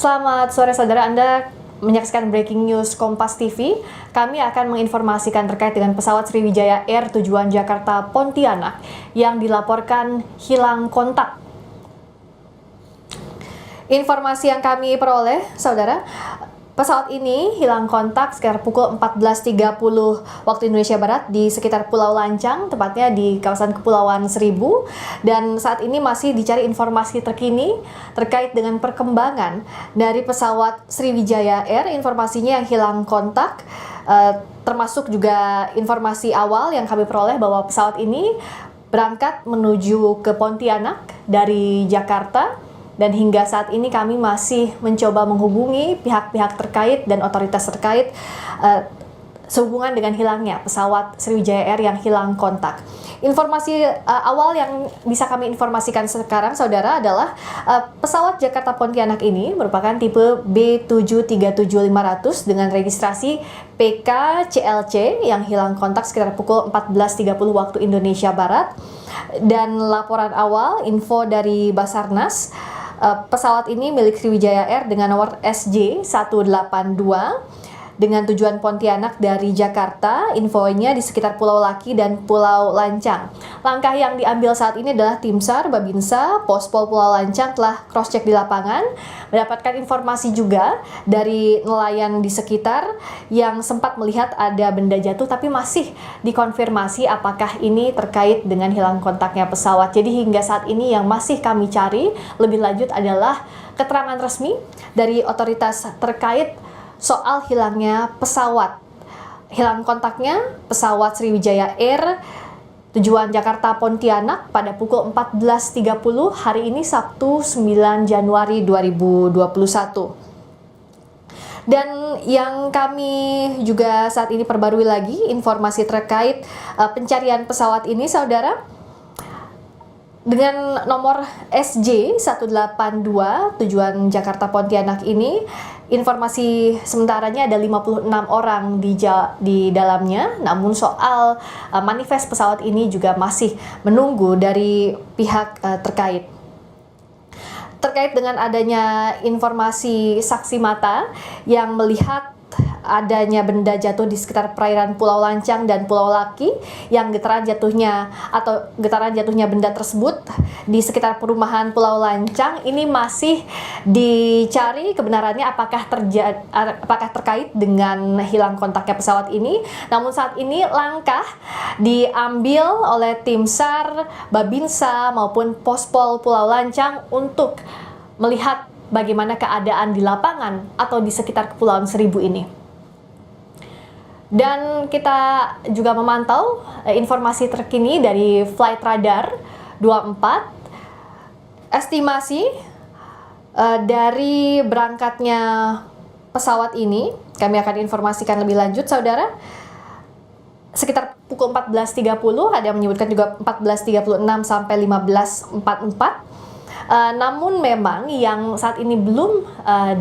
Selamat sore saudara, Anda menyaksikan Breaking News Kompas TV. Kami akan menginformasikan terkait dengan pesawat Sriwijaya Air tujuan Jakarta Pontianak yang dilaporkan hilang kontak. Informasi yang kami peroleh, saudara, pesawat ini hilang kontak sekitar pukul 14.30 waktu Indonesia Barat di sekitar Pulau Lancang, tepatnya di kawasan Kepulauan Seribu. Dan saat ini masih dicari informasi terkini terkait dengan perkembangan dari pesawat Sriwijaya Air. Informasinya yang hilang kontak, termasuk juga informasi awal yang kami peroleh bahwa pesawat ini berangkat menuju ke Pontianak dari Jakarta. Dan hingga saat ini kami masih mencoba menghubungi pihak-pihak terkait dan otoritas terkait sehubungan dengan hilangnya pesawat Sriwijaya Air yang hilang kontak. Informasi awal yang bisa kami informasikan sekarang, saudara, adalah pesawat Jakarta Pontianak ini merupakan tipe B737-500 dengan registrasi PKCLC yang hilang kontak sekitar pukul 14.30 waktu Indonesia Barat. Dan laporan awal, info dari Basarnas, pesawat ini milik Sriwijaya Air dengan nomor SJ182 dengan tujuan Pontianak dari Jakarta. Infonya di sekitar Pulau Laki dan Pulau Lancang. Langkah yang diambil saat ini adalah tim SAR, Babinsa, Pospol Pulau Lancang telah cross-check di lapangan, mendapatkan informasi juga dari nelayan di sekitar yang sempat melihat ada benda jatuh, tapi masih dikonfirmasi apakah ini terkait dengan hilang kontaknya pesawat. Jadi hingga saat ini yang masih kami cari lebih lanjut adalah keterangan resmi dari otoritas terkait soal hilangnya pesawat. Hilang kontaknya pesawat Sriwijaya Air tujuan Jakarta Pontianak pada pukul 14.30 hari ini Sabtu 9 Januari 2021. Dan yang kami juga saat ini perbarui lagi informasi terkait pencarian pesawat ini, saudara, dengan nomor SJ182 tujuan Jakarta Pontianak ini. Informasi sementaranya ada 56 orang di dalamnya, namun soal manifest pesawat ini juga masih menunggu dari pihak terkait. Terkait dengan adanya informasi saksi mata yang melihat adanya benda jatuh di sekitar perairan Pulau Lancang dan Pulau Laki, yang getaran jatuhnya benda tersebut di sekitar perumahan Pulau Lancang ini masih dicari kebenarannya apakah terkait dengan hilang kontaknya pesawat ini. Namun saat ini langkah diambil oleh tim SAR, Babinsa maupun Pospol Pulau Lancang untuk melihat bagaimana keadaan di lapangan atau di sekitar Kepulauan Seribu ini. Dan kita juga memantau informasi terkini dari Flight Radar 24. Estimasi dari berangkatnya pesawat ini, kami akan informasikan lebih lanjut, saudara. Sekitar pukul 14.30, ada yang menyebutkan juga 14.36 sampai 15.44. Namun memang yang saat ini belum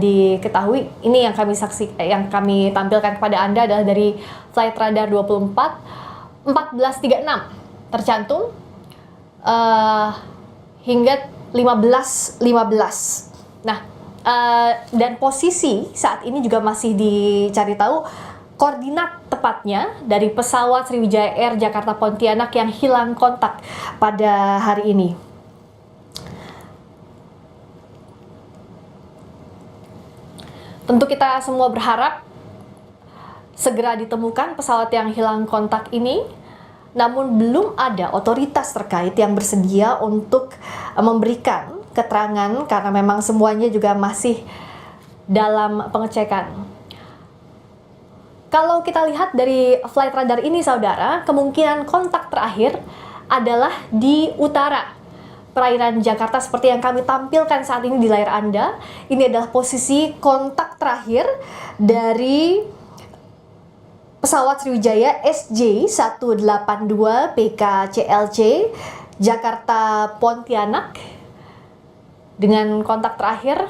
diketahui, ini yang kami tampilkan kepada Anda adalah dari Flight Radar 24 14.36 tercantum hingga 15.15. Nah, dan posisi saat ini juga masih dicari tahu koordinat tepatnya dari pesawat Sriwijaya Air Jakarta Pontianak yang hilang kontak pada hari ini. Tentu kita semua berharap segera ditemukan pesawat yang hilang kontak ini, namun belum ada otoritas terkait yang bersedia untuk memberikan keterangan karena memang semuanya juga masih dalam pengecekan. Kalau kita lihat dari Flight Radar ini, saudara, kemungkinan kontak terakhir adalah di utara perairan Jakarta seperti yang kami tampilkan saat ini di layar Anda. Ini adalah posisi kontak terakhir dari pesawat Sriwijaya SJ182 PKCLC Jakarta Pontianak dengan kontak terakhir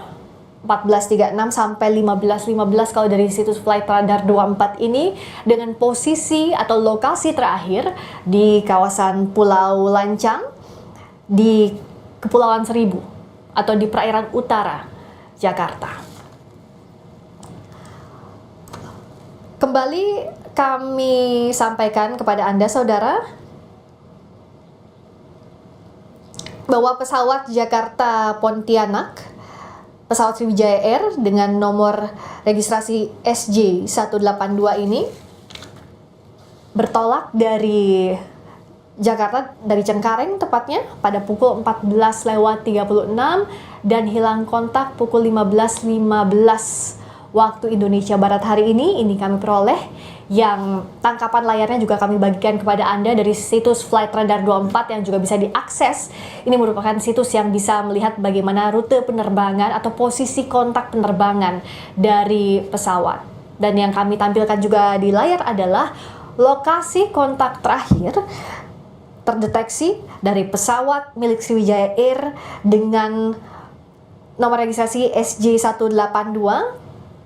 14.36 sampai 15.15 kalau dari situs Flight Radar 24 ini, dengan posisi atau lokasi terakhir di kawasan Pulau Lancang di Kepulauan Seribu atau di perairan utara Jakarta. Kembali kami sampaikan kepada Anda, saudara, bahwa pesawat Jakarta Pontianak, pesawat Sriwijaya Air dengan nomor registrasi SJ182 ini bertolak dari Jakarta, dari Cengkareng tepatnya pada pukul 14.36 dan hilang kontak pukul 15.15 waktu Indonesia Barat hari ini. Ini kami peroleh, yang tangkapan layarnya juga kami bagikan kepada Anda dari situs Flight Radar 24 yang juga bisa diakses. Ini merupakan situs yang bisa melihat bagaimana rute penerbangan atau posisi kontak penerbangan dari pesawat. Dan yang kami tampilkan juga di layar adalah lokasi kontak terakhir terdeteksi dari pesawat milik Sriwijaya Air dengan nomor registrasi SJ182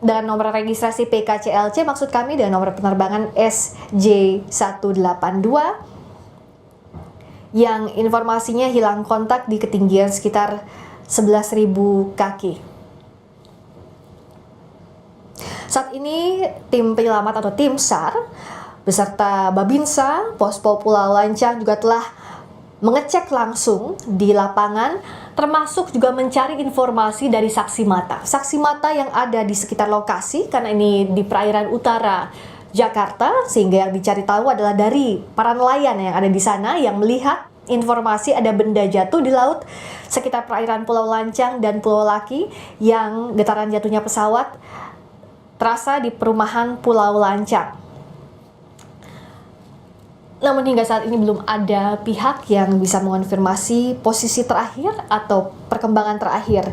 dan nomor registrasi PKCLC, maksud kami dengan nomor penerbangan SJ182 yang informasinya hilang kontak di ketinggian sekitar 11.000 kaki. Saat ini tim penyelamat atau tim SAR beserta Babinsa, Pospol Pulau Lancang juga telah mengecek langsung di lapangan, termasuk juga mencari informasi dari saksi mata. Saksi mata yang ada di sekitar lokasi, karena ini di perairan utara Jakarta, sehingga yang dicari tahu adalah dari para nelayan yang ada di sana yang melihat informasi ada benda jatuh di laut sekitar perairan Pulau Lancang dan Pulau Laki, yang getaran jatuhnya pesawat terasa di perumahan Pulau Lancang. Namun hingga saat ini belum ada pihak yang bisa mengonfirmasi posisi terakhir atau perkembangan terakhir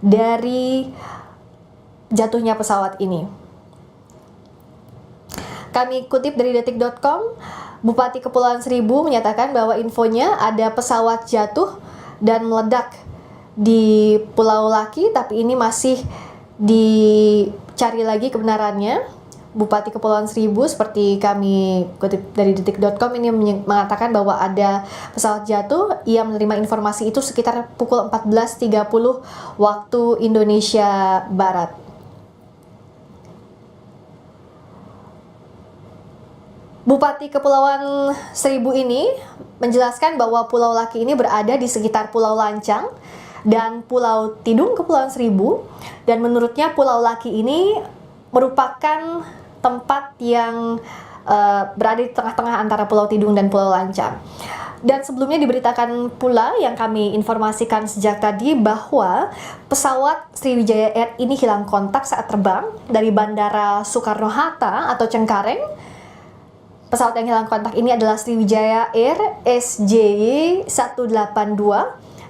dari jatuhnya pesawat ini. Kami kutip dari detik.com, Bupati Kepulauan Seribu menyatakan bahwa infonya ada pesawat jatuh dan meledak di Pulau Laki, tapi ini masih dicari lagi kebenarannya. Bupati Kepulauan Seribu, seperti kami kutip dari detik.com, ini mengatakan bahwa ada pesawat jatuh. Ia menerima informasi itu sekitar pukul 14.30 waktu Indonesia Barat. Bupati Kepulauan Seribu ini menjelaskan bahwa Pulau Laki ini berada di sekitar Pulau Lancang dan Pulau Tidung Kepulauan Seribu, dan menurutnya Pulau Laki ini merupakan tempat yang berada di tengah-tengah antara Pulau Tidung dan Pulau Lancang. Dan sebelumnya diberitakan pula, yang kami informasikan sejak tadi, bahwa pesawat Sriwijaya Air ini hilang kontak saat terbang dari Bandara Soekarno-Hatta atau Cengkareng. Pesawat yang hilang kontak ini adalah Sriwijaya Air SJ182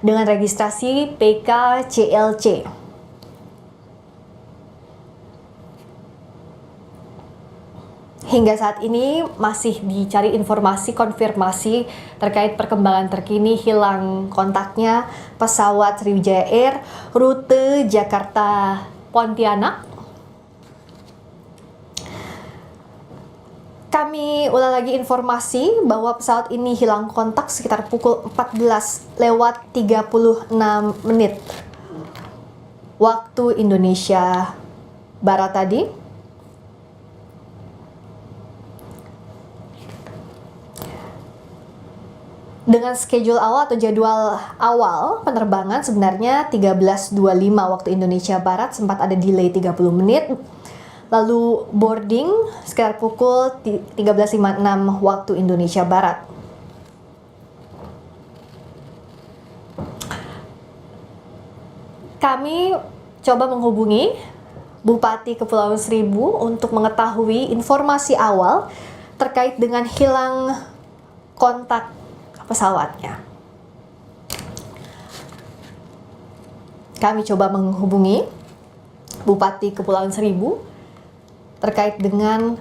dengan registrasi PKCLC. Hingga saat ini masih dicari informasi konfirmasi terkait perkembangan terkini hilang kontaknya pesawat Sriwijaya Air rute Jakarta Pontianak. Kami ulang lagi informasi bahwa pesawat ini hilang kontak sekitar pukul 14.36 waktu Indonesia Barat tadi. Dengan schedule awal atau jadwal awal penerbangan sebenarnya 13.25 waktu Indonesia Barat, sempat ada delay 30 menit. Lalu boarding sekitar pukul 13.56 waktu Indonesia Barat. Kami coba menghubungi Bupati Kepulauan Seribu untuk mengetahui informasi awal terkait dengan hilang kontak pesawatnya. Kami coba menghubungi Bupati Kepulauan Seribu terkait dengan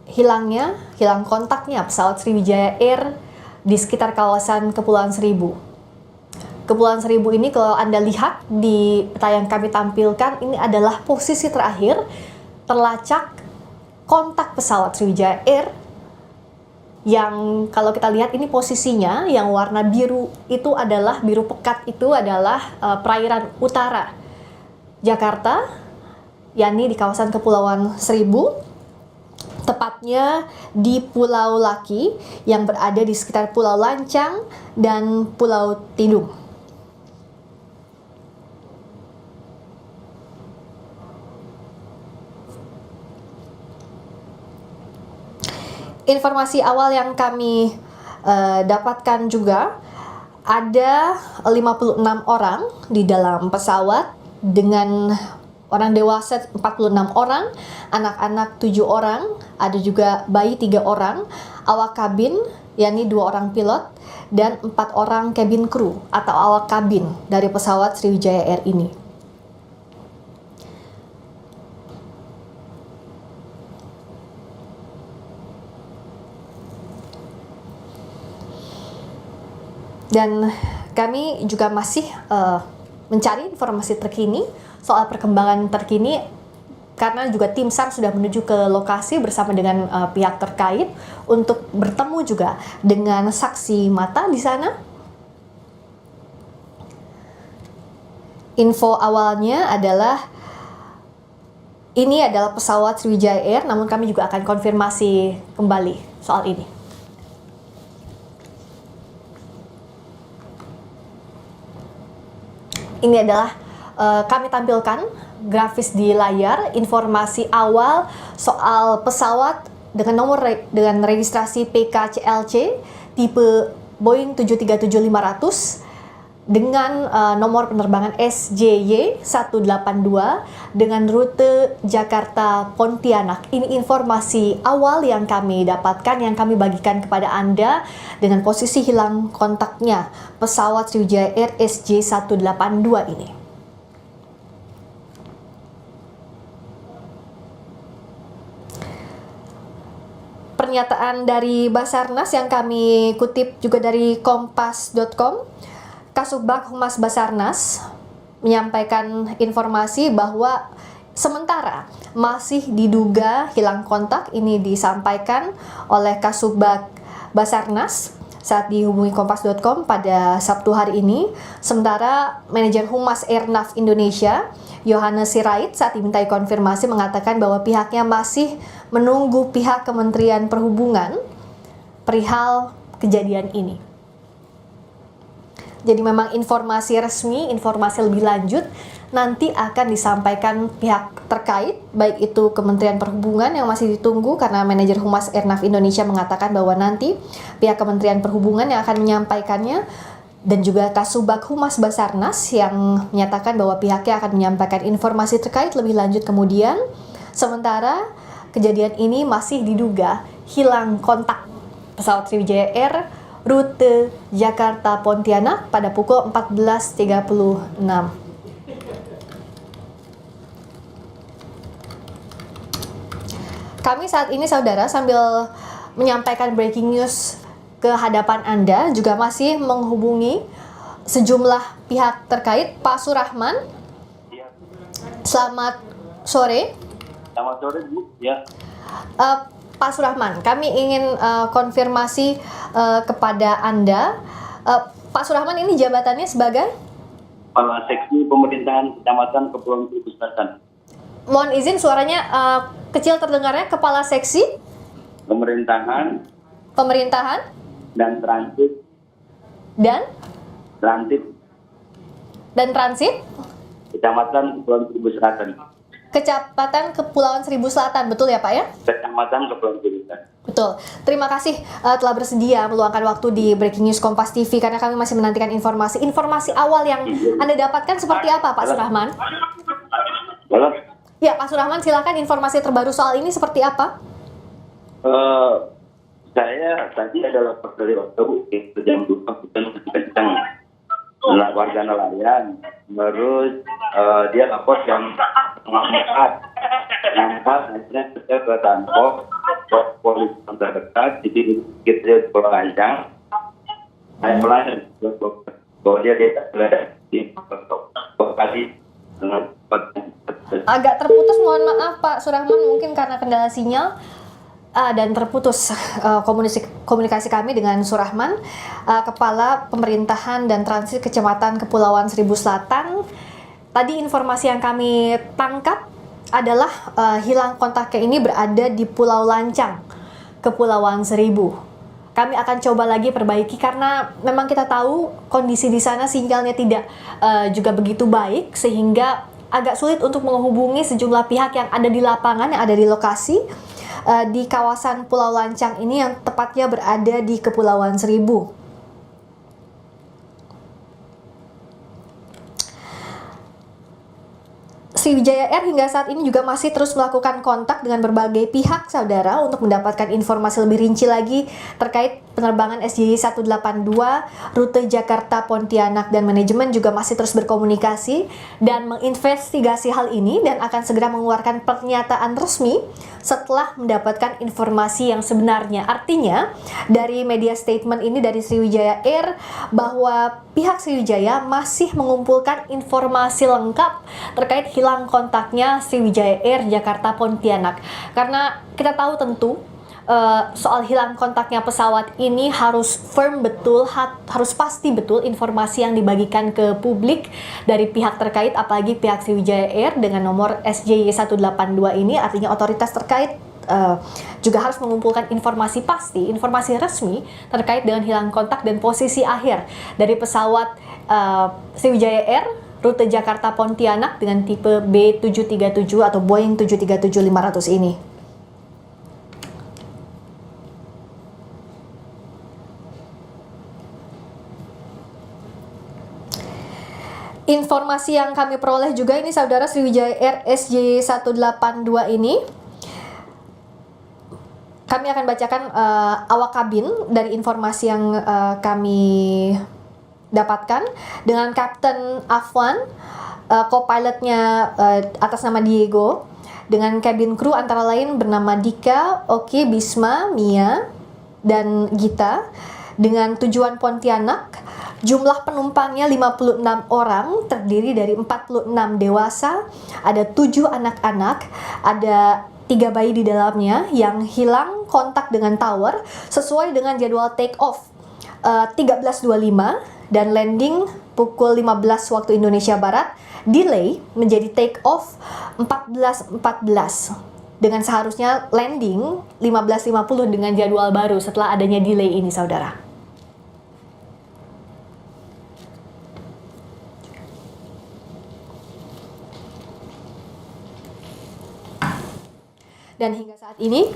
hilang kontaknya pesawat Sriwijaya Air di sekitar kawasan Kepulauan Seribu. Kepulauan Seribu ini kalau Anda lihat di peta yang kami tampilkan, ini adalah posisi terakhir terlacak kontak pesawat Sriwijaya Air, yang kalau kita lihat ini posisinya yang warna biru itu adalah biru pekat, itu adalah perairan utara Jakarta, yakni di kawasan Kepulauan Seribu. tepatnya di Pulau Laki yang berada di sekitar Pulau Lancang dan Pulau Tidung. Informasi awal yang kami dapatkan juga ada 56 orang di dalam pesawat dengan orang dewasa 46 orang, anak-anak 7 orang, ada juga bayi 3 orang, awak kabin yakni 2 orang pilot dan 4 orang cabin crew atau awak kabin dari pesawat Sriwijaya Air ini. Dan kami juga masih mencari informasi terkini soal perkembangan terkini karena juga tim SAR sudah menuju ke lokasi bersama dengan pihak terkait untuk bertemu juga dengan saksi mata di sana. Info awalnya adalah ini adalah pesawat Sriwijaya Air, namun kami juga akan konfirmasi kembali soal ini. Ini adalah kami tampilkan grafis di layar informasi awal soal pesawat dengan dengan registrasi PKCLC tipe Boeing 737-500 dengan nomor penerbangan SJY 182 dengan rute Jakarta Pontianak. Ini informasi awal yang kami dapatkan, yang kami bagikan kepada Anda dengan posisi hilang kontaknya pesawat Sriwijaya Air SJ 182 ini. Pernyataan dari Basarnas yang kami kutip juga dari kompas.com, Kasubag Humas Basarnas menyampaikan informasi bahwa sementara masih diduga hilang kontak. Ini disampaikan oleh Kasubag Basarnas saat dihubungi kompas.com pada Sabtu hari ini. Sementara manajer Humas Airnav Indonesia, Yohanes Sirait, saat dimintai konfirmasi mengatakan bahwa pihaknya masih menunggu pihak Kementerian Perhubungan perihal kejadian ini. Jadi memang informasi resmi, informasi lebih lanjut nanti akan disampaikan pihak terkait, baik itu Kementerian Perhubungan yang masih ditunggu karena manajer Humas Airnav Indonesia mengatakan bahwa nanti pihak Kementerian Perhubungan yang akan menyampaikannya, dan juga Kasubag Humas Basarnas yang menyatakan bahwa pihaknya akan menyampaikan informasi terkait lebih lanjut kemudian. Sementara kejadian ini masih diduga hilang kontak pesawat Sriwijaya Air rute Jakarta Pontianak pada pukul 14.36. Kami saat ini saudara sambil menyampaikan breaking news ke hadapan Anda juga masih menghubungi sejumlah pihak terkait. Pak Surahman, selamat sore. Selamat sore, Bu. Ya. Pak Surahman, kami ingin konfirmasi kepada Anda. Pak Surahman ini jabatannya sebagai? Kepala Seksi Pemerintahan Kecamatan Kepulauan Seribu Selatan. Mohon izin suaranya kecil terdengarnya. Kepala Seksi Pemerintahan dan Transit Kecamatan Kepulauan Seribu Selatan. Kecamatan Kepulauan Seribu Selatan, betul ya Pak ya? Kecamatan Kepulauan Seribu Selatan. Betul. Terima kasih telah bersedia meluangkan waktu di Breaking News Kompas TV karena kami masih menantikan informasi awal yang Anda dapatkan seperti apa Pak Surahman? Halo. Ya Pak Surahman, silakan informasi terbaru soal ini seperti apa? Saya tadi adalah dari waktu itu jam 2 kencang warga nelayan. Terus dia lapor jam 4. Akhirnya saya ke kantor polisi terdekat di sekitar Pulau Lancang. Saya mulai bahwa dia berada di lokasi dengan agak terputus, mohon maaf Pak Surahman, mungkin karena kendala sinyal dan terputus komunikasi kami dengan Surahman, Kepala Pemerintahan dan Transit Kecamatan Kepulauan Seribu Selatan. Tadi informasi yang kami tangkap adalah hilang kontaknya ini berada di Pulau Lancang, Kepulauan Seribu. Kami akan coba lagi perbaiki karena memang kita tahu kondisi di sana sinyalnya tidak juga begitu baik, sehingga agak sulit untuk menghubungi sejumlah pihak yang ada di lapangan, yang ada di lokasi di kawasan Pulau Lancang ini yang tepatnya berada di Kepulauan Seribu. Sriwijaya Air hingga saat ini juga masih terus melakukan kontak dengan berbagai pihak, saudara, untuk mendapatkan informasi lebih rinci lagi terkait penerbangan SJY 182 rute Jakarta Pontianak, dan manajemen juga masih terus berkomunikasi dan menginvestigasi hal ini dan akan segera mengeluarkan pernyataan resmi setelah mendapatkan informasi yang sebenarnya. Artinya, dari media statement ini dari Sriwijaya Air bahwa pihak Sriwijaya masih mengumpulkan informasi lengkap terkait hilang kontaknya Sriwijaya Air Jakarta Pontianak. Karena kita tahu tentu soal hilang kontaknya pesawat ini harus firm betul, harus pasti betul informasi yang dibagikan ke publik dari pihak terkait, apalagi pihak Sriwijaya Air dengan nomor SJY 182 ini. Artinya otoritas terkait juga harus mengumpulkan informasi pasti, informasi resmi terkait dengan hilang kontak dan posisi akhir dari pesawat Sriwijaya Air rute Jakarta Pontianak dengan tipe B737 atau Boeing 737-500 ini. Informasi yang kami peroleh juga ini, saudara, Sriwijaya Air SJY 182 ini, kami akan bacakan awak kabin dari informasi yang kami dapatkan dengan Kapten Afwan, co-pilotnya atas nama Diego, dengan cabin crew antara lain bernama Dika, Oki, Bisma, Mia, dan Gita, dengan tujuan Pontianak. Jumlah penumpangnya 56 orang, terdiri dari 46 dewasa, ada 7 anak-anak, ada 3 bayi di dalamnya yang hilang kontak dengan tower sesuai dengan jadwal take off 13.25 dan landing pukul 15 waktu Indonesia Barat, delay menjadi take off 14.14 dengan seharusnya landing 15.50 dengan jadwal baru setelah adanya delay ini, saudara. Dan hingga saat ini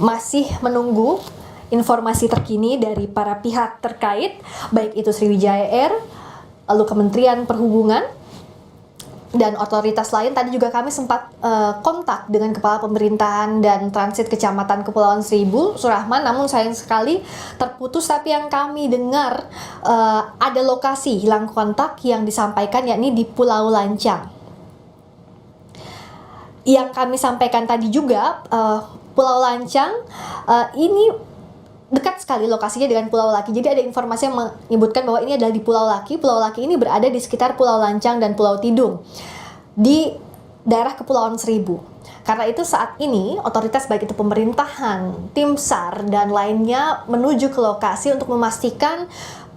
masih menunggu informasi terkini dari para pihak terkait, baik itu Sriwijaya Air, lalu Kementerian Perhubungan, dan otoritas lain. Tadi juga kami sempat kontak dengan Kepala Pemerintahan dan Transit Kecamatan Kepulauan Seribu, Surahman, namun sayang sekali terputus. Tapi yang kami dengar ada lokasi hilang kontak yang disampaikan, yakni di Pulau Lancang. Yang kami sampaikan tadi juga, Pulau Lancang ini dekat sekali lokasinya dengan Pulau Laki. Jadi ada informasi yang menyebutkan bahwa ini adalah di Pulau Laki. Pulau Laki ini berada di sekitar Pulau Lancang dan Pulau Tidung di daerah Kepulauan Seribu. Karena itu saat ini otoritas baik itu pemerintahan, tim SAR, dan lainnya menuju ke lokasi untuk memastikan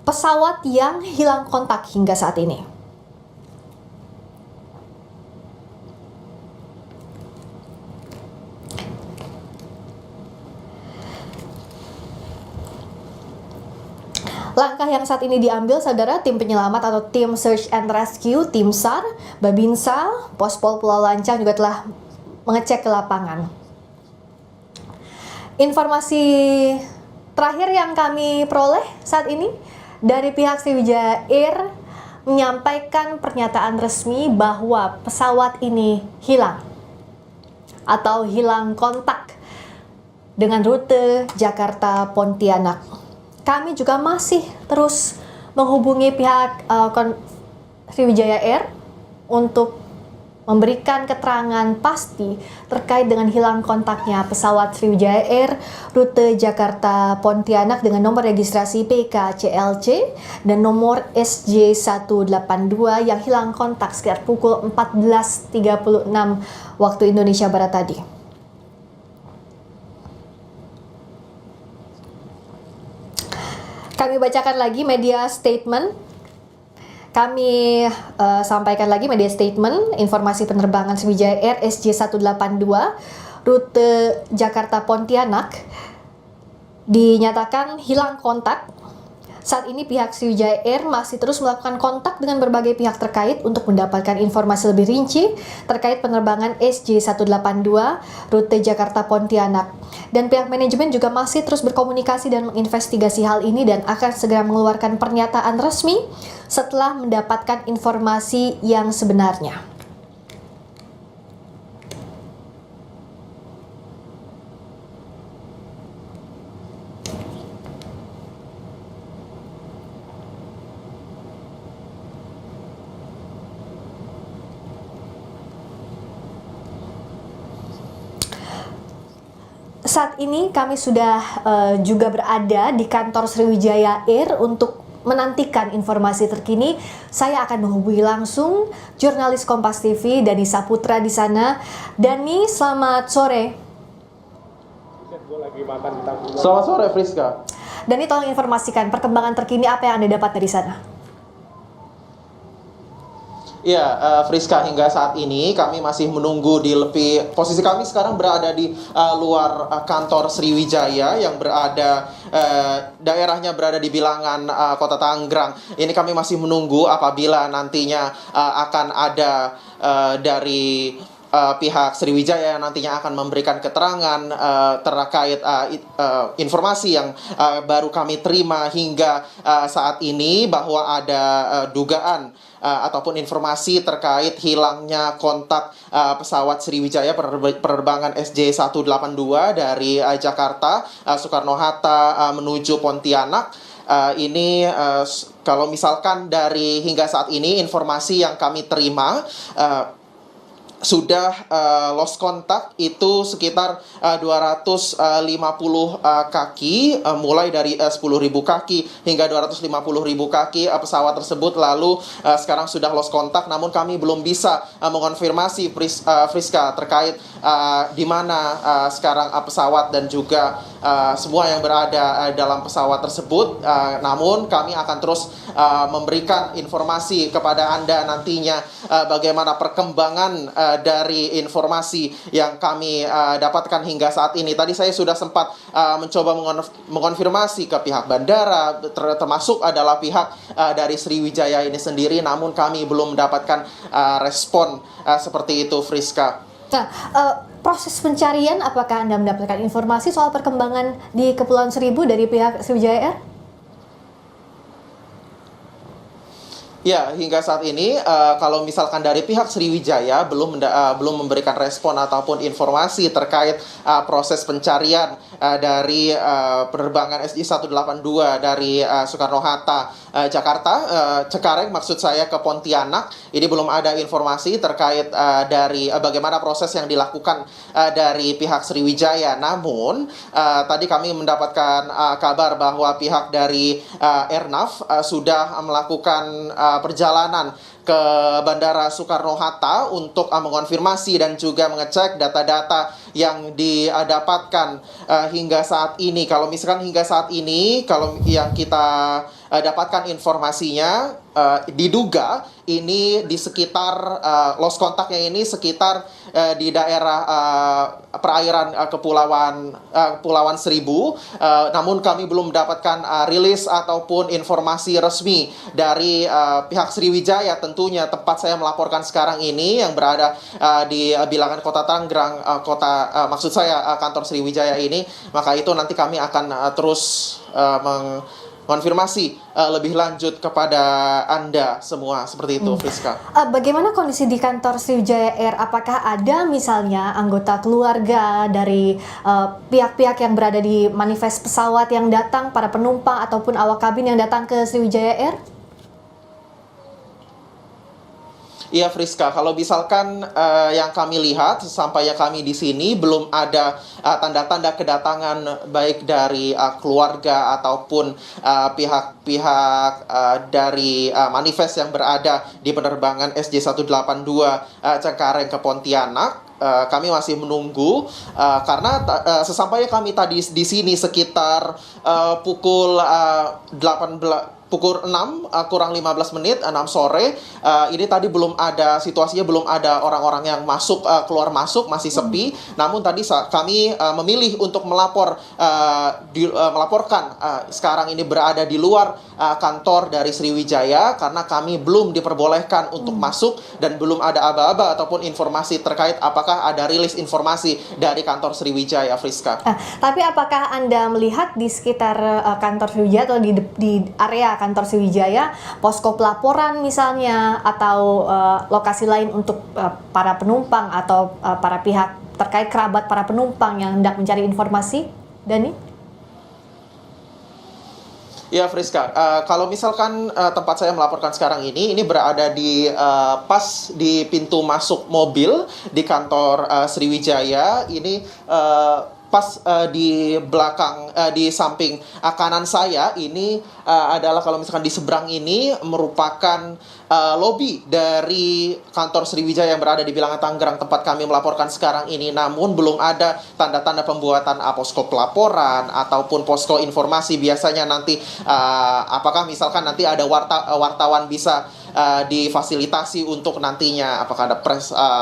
pesawat yang hilang kontak hingga saat ini. Langkah yang saat ini diambil, saudara, tim penyelamat atau tim Search and Rescue, tim SAR, Babinsa, Pospol Pulau Lancang juga telah mengecek ke lapangan. Informasi terakhir yang kami peroleh saat ini dari pihak Sriwijaya Air menyampaikan pernyataan resmi bahwa pesawat ini hilang atau hilang kontak dengan rute Jakarta Pontianak. Kami juga masih terus menghubungi pihak Sriwijaya Air untuk memberikan keterangan pasti terkait dengan hilang kontaknya pesawat Sriwijaya Air rute Jakarta Pontianak dengan nomor registrasi PKCLC dan nomor SJ182 yang hilang kontak sekitar pukul 14.36 waktu Indonesia Barat tadi. Kami bacakan lagi media statement kami sampaikan lagi media statement informasi penerbangan Sriwijaya Air SJ182 rute Jakarta Pontianak dinyatakan hilang kontak. Saat ini pihak Sriwijaya Air masih terus melakukan kontak dengan berbagai pihak terkait untuk mendapatkan informasi lebih rinci terkait penerbangan SJ182 rute Jakarta Pontianak. Dan pihak manajemen juga masih terus berkomunikasi dan menginvestigasi hal ini dan akan segera mengeluarkan pernyataan resmi setelah mendapatkan informasi yang sebenarnya. Saat ini kami sudah juga berada di kantor Sriwijaya Air untuk menantikan informasi terkini. Saya akan menghubungi langsung jurnalis Kompas TV Dani Saputra di sana. Dani, selamat sore. Selamat sore, Friska. Dani, tolong informasikan perkembangan terkini apa yang Anda dapat dari sana. Ya, Friska, hingga saat ini kami masih menunggu posisi kami sekarang berada di luar kantor Sriwijaya yang berada daerahnya berada di bilangan Kota Tangerang. Ini kami masih menunggu apabila nantinya akan ada dari pihak Sriwijaya yang nantinya akan memberikan keterangan terkait informasi yang baru kami terima hingga saat ini bahwa ada dugaan ataupun informasi terkait hilangnya kontak pesawat Sriwijaya penerbangan SJ182 dari Jakarta Soekarno-Hatta menuju Pontianak. Ini kalau misalkan dari hingga saat ini informasi yang kami terima sudah lost kontak itu sekitar 250 kaki, mulai dari 10.000 kaki hingga 250.000 kaki pesawat tersebut lalu sekarang sudah lost kontak, namun kami belum bisa mengonfirmasi Friska terkait di mana sekarang pesawat dan juga semua yang berada dalam pesawat tersebut. Namun kami akan terus memberikan informasi kepada Anda nantinya bagaimana perkembangan dari informasi yang kami dapatkan hingga saat ini. Tadi saya sudah sempat mencoba mengonfirmasi ke pihak bandara, termasuk adalah pihak dari Sriwijaya ini sendiri, namun kami belum mendapatkan respon seperti itu, Friska. Nah, proses pencarian, apakah Anda mendapatkan informasi soal perkembangan di Kepulauan Seribu dari pihak Sriwijaya Air? Ya, hingga saat ini kalau misalkan dari pihak Sriwijaya belum memberikan respon ataupun informasi terkait proses pencarian dari penerbangan SJ182 dari Soekarno-Hatta Jakarta Cengkareng maksud saya ke Pontianak. Ini belum ada informasi terkait dari bagaimana proses yang dilakukan dari pihak Sriwijaya. Namun tadi kami mendapatkan kabar bahwa pihak dari Airnav sudah melakukan perjalanan ke Bandara Soekarno-Hatta untuk mengonfirmasi dan juga mengecek data-data yang didapatkan hingga saat ini. Kalau misalkan hingga saat ini, kalau yang kita dapatkan informasinya, diduga ini di sekitar lost kontaknya ini sekitar di daerah perairan Kepulauan Seribu. Namun kami belum mendapatkan rilis ataupun informasi resmi dari pihak Sriwijaya. Tentunya tempat saya melaporkan sekarang ini yang berada di bilangan Kota Tangerang, maksud saya kantor Sriwijaya ini. Maka itu nanti kami akan terus konfirmasi lebih lanjut kepada Anda semua, seperti itu, Friska. Bagaimana kondisi di kantor Sriwijaya Air? Apakah ada misalnya anggota keluarga dari pihak-pihak yang berada di manifest pesawat yang datang, para penumpang ataupun awak kabin yang datang ke Sriwijaya Air? Iya, Friska, kalau misalkan yang kami lihat sampainya kami di sini belum ada tanda-tanda kedatangan baik dari keluarga ataupun pihak-pihak dari manifest yang berada di penerbangan SJ182 Cengkareng ke Pontianak. Kami masih menunggu karena sesampainya kami tadi di sini sekitar pukul pukul 6 kurang 15 menit, 6 sore. Ini tadi belum ada situasinya, belum ada orang-orang yang masuk keluar masuk, masih sepi. Namun tadi kami memilih untuk melaporkan sekarang ini berada di luar kantor dari Sriwijaya karena kami belum diperbolehkan untuk masuk dan belum ada aba-aba ataupun informasi terkait apakah ada rilis informasi dari kantor Sriwijaya, Friska. Tapi apakah Anda melihat di sekitar kantor Sriwijaya atau di area kantor Sriwijaya posko pelaporan misalnya atau lokasi lain untuk para penumpang atau para pihak terkait kerabat para penumpang yang hendak mencari informasi, Dani? Ya, Friska, kalau misalkan tempat saya melaporkan sekarang ini berada di pas di pintu masuk mobil di kantor Sriwijaya. Ini pas di belakang, di samping kanan saya ini adalah kalau misalkan di seberang ini merupakan lobi dari kantor Sriwijaya yang berada di Bilangan Tangerang tempat kami melaporkan sekarang ini. Namun belum ada tanda-tanda pembuatan posko pelaporan ataupun posko informasi. Biasanya nanti apakah misalkan nanti ada wartawan bisa difasilitasi untuk nantinya apakah ada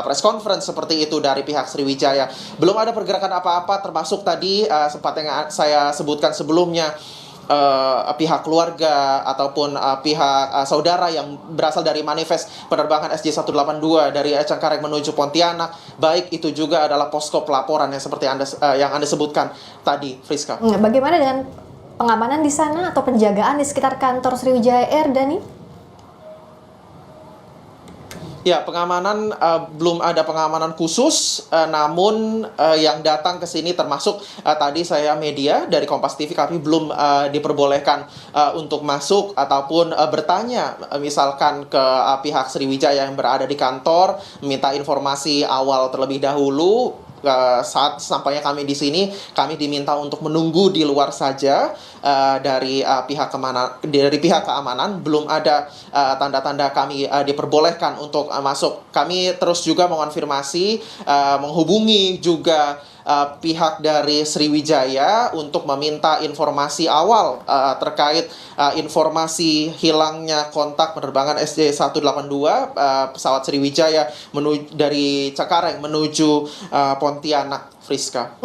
press conference seperti itu dari pihak Sriwijaya. Belum ada pergerakan apa-apa, termasuk tadi sempat yang saya sebutkan sebelumnya, pihak keluarga ataupun pihak saudara yang berasal dari manifest penerbangan SJ182 dari Cengkareng menuju Pontianak, baik itu juga adalah posko pelaporan yang seperti yang Anda sebutkan tadi, Friska. Bagaimana dengan pengamanan di sana atau penjagaan di sekitar kantor Sriwijaya Air, Dani? Ya, pengamanan belum ada pengamanan khusus, namun yang datang ke sini termasuk tadi saya media dari Kompas TV, kami belum diperbolehkan untuk masuk ataupun bertanya misalkan ke pihak Sriwijaya yang berada di kantor, minta informasi awal terlebih dahulu. Saat sampainya kami di sini, kami diminta untuk menunggu di luar saja dari pihak keamanan. Belum ada tanda-tanda kami diperbolehkan untuk masuk. Kami terus juga mengonfirmasi, menghubungi juga pihak dari Sriwijaya untuk meminta informasi awal terkait informasi hilangnya kontak penerbangan SJ182 pesawat Sriwijaya dari Cengkareng menuju Pontianak, Friska.